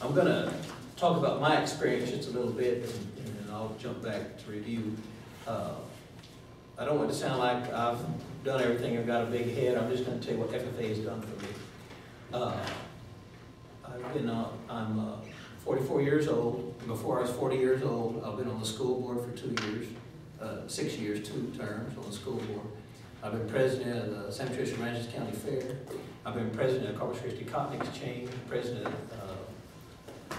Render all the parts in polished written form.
I'm going to talk about my experience just a little bit, and then I'll jump back to review. I don't want it to sound like I've done everything, I've got a big head. I'm just going to tell you what FFA has done for me. I'm 44 years old. Before I was 40 years old, I've been on the school board for 2 years, 6 years, 2 terms on the school board. I've been president of the San Patricia Aransas County Fair. I've been president of Corpus Christi Cotton Exchange, president of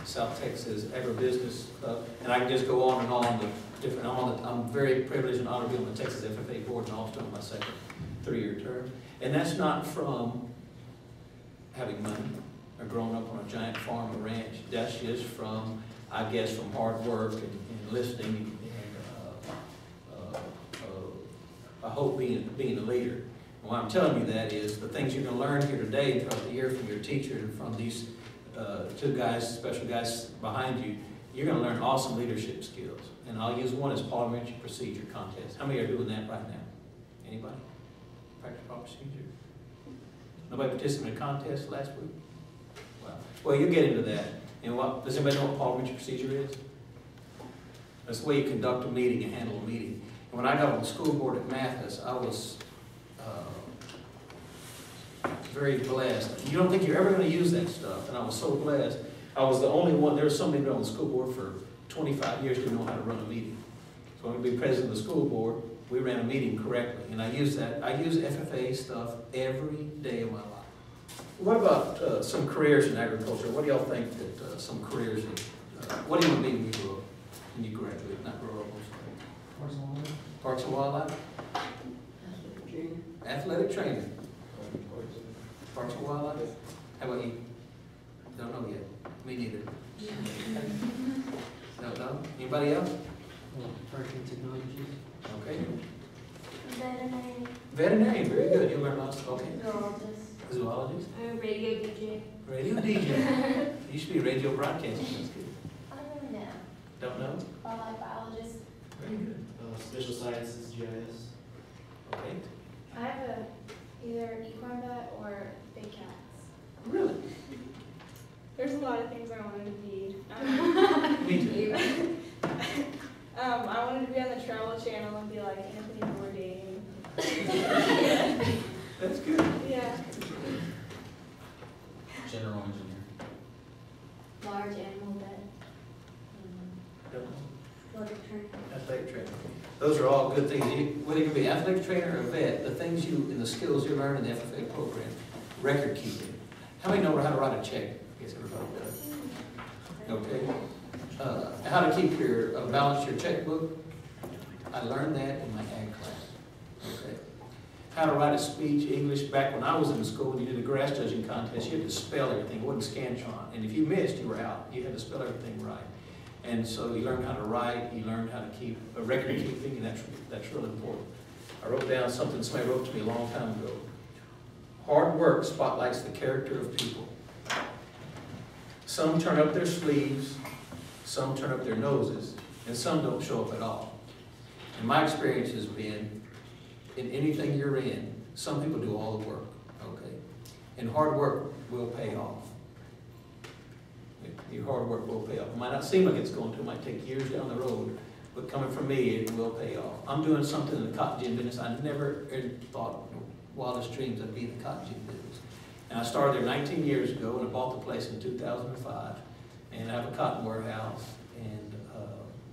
South Texas Agribusiness Club, and I can just go on and on. I'm very privileged and honored to be on the Texas FFA board, and also on my second 3-year term. And that's not from having money or growing up on a giant farm or ranch. That's just from, I guess, from hard work and listening and I hope being a leader. And why I'm telling you that is the things you're going to learn here today throughout the year from your teacher and from these 2 guys, special guys behind you. You're going to learn awesome leadership skills. And I'll use one as parliamentary procedure contest. How many are doing that right now? Anybody? Practice parliamentary procedure? Nobody participated in a contest last week? Well, you'll get into that. And does anybody know what parliamentary procedure is? That's the way you conduct a meeting and handle a meeting. And when I got on the school board at Mathis, I was very blessed. You don't think you're ever going to use that stuff, and I was so blessed. I was the only one. There was somebody on the school board for 25 years who didn't know how to run a meeting. So when I was president of the school board, we ran a meeting correctly, and I use that. I use FFA stuff every day of my life. What about some careers in agriculture? What do y'all think that some careers in, what do you want to be when you grow up? When you graduate, not grow up, Parks and Wildlife. Parks and Wildlife? Athletic trainer. Athletic trainer. Parks and Wildlife? How about you? Don't know yet. Me neither. No? Anybody else? Parking technologies. Okay. Veterinary. Veterinary, very good. You learn lots. Okay. Zoologist. Zoologist. Radio DJ. Radio DJ. You should be a radio broadcaster. That's good. I don't know. Don't know? Wildlife biologist. Very good. Special sciences, GIS. Okay. I have either equine vet or big cats. Really? There's a lot of things I wanted to be. Me too. I wanted to be on the Travel Channel and be like Anthony Bourdain. That's good. Yeah. General engineer. Large animal vet. Don't know. Athletic trainer. Athletic trainer. Those are all good things. Whether you can be an athletic trainer or a vet, the things and the skills you learn in the FFA program, record keeping. How many know how to write a check? I guess everybody does. Okay. How to keep balance your checkbook. I learned that in my ag class. Okay. How to write a speech, English. Back when I was in school, when you did a grass judging contest, you had to spell everything. It wasn't Scantron. And if you missed, you were out. You had to spell everything right. And so you learn how to write, you learn how to keep a record keeping, and that's really important. I wrote down something somebody wrote to me a long time ago. Hard work spotlights the character of people. Some turn up their sleeves, some turn up their noses, and some don't show up at all. And my experience has been, in anything you're in, some people do all the work, okay? And hard work will pay off. Your hard work will pay off. It might not seem like it's going to, it might take years down the road, but coming from me, it will pay off. I'm doing something in the cotton gin business. I never thought, wildest dreams, I'd be in the cotton gin business. And I started there 19 years ago, and I bought the place in 2005. And I have a cotton warehouse. And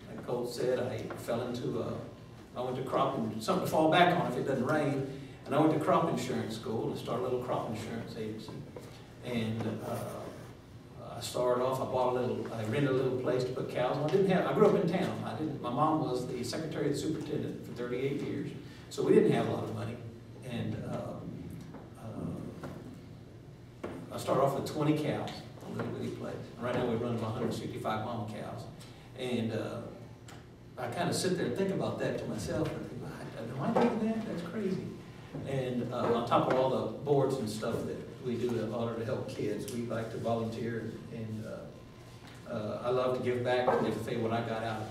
like Colt said, I went to something to fall back on if it doesn't rain. And I went to crop insurance school and started a little crop insurance agency. And I started off, I rented a little place to put cows on. I grew up in town. My mom was the secretary of the superintendent for 38 years. So we didn't have a lot of money. And I started off with 20 cows on a little bitty place. Right now we run about 165 mama cows. And I kind of sit there and think about that to myself. And think, am I doing that? That's crazy. And on top of all the boards and stuff that we do in order to help kids, we like to volunteer. And I love to give back to the FFA what I got out of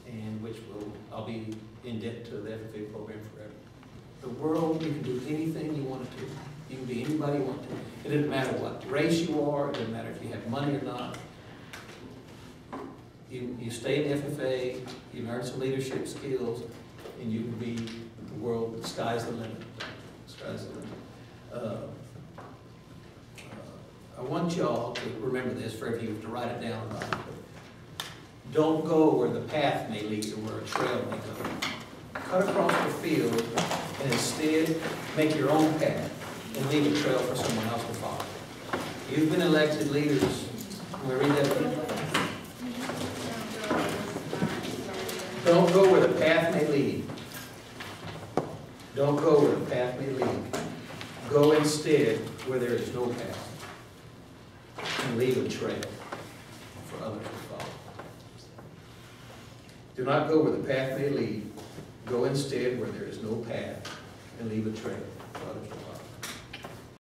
it, and I'll be in debt to the FFA program forever. The world, you can do anything you want to. You can be anybody you want to. It doesn't matter what race you are. It doesn't matter if you have money or not. you stay in FFA, you learn some leadership skills, and you can be the world, the sky's the limit. Sky's the limit. I want y'all to remember this, for if you have to write it down. Don't go where the path may lead or where a trail may go. Cut across the field and instead make your own path and leave a trail for someone else to follow. You've been elected leaders. Can we read that again? Don't go where the path may lead. Don't go where the path may lead. Go instead where there is no path. And leave a trail for others to follow. Do not go where the path may lead. Go instead where there is no path and leave a trail for others to follow.